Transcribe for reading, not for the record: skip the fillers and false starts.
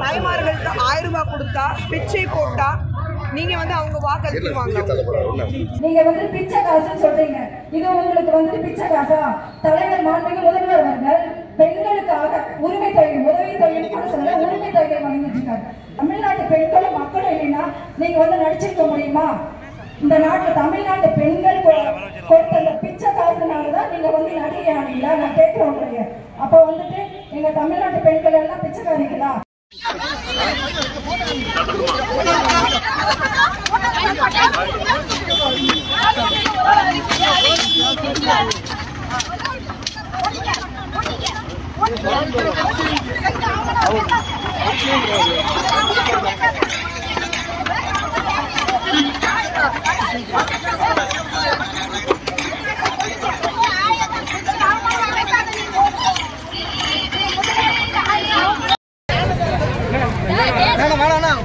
தாய்மார்களுக்கு 1000 ரூபாய் கொடுத்தா பிச்சை போட்டா நீங்க வந்து அவங்க வாக்களிக்குவாங்க. நீங்க வந்து பிச்சை காசுன்னு சொல்றீங்க. இது உங்களுக்கு வந்து பிச்சை காசா? தலைவர் மாண்புமிகு முதல்வர் அவர்கள் பெண்களுக்காக உரிமை தொகை, உதவி தொகை கூட சொல்ல உரிமை தொகை வழங்கிட்டு இருக்காங்க. தமிழ்நாட்டு பெண்களும் மக்களும் இல்லைன்னா நீங்க வந்து நடிச்சிருக்க முடியுமா? இந்த நாட்டுல தமிழ்நாட்டு பெண்கள் கொடுத்த அந்த பிச்சை காசுனாலதான் நீங்க வந்து நடிகை ஆனீங்களா? நான் கேட்கிறேன் உங்களைய. அப்ப வந்துட்டு எங்க தமிழ்நாட்டு பெண்கள் எல்லாம் பிச்சைக்காரிங்களா? வேணாம்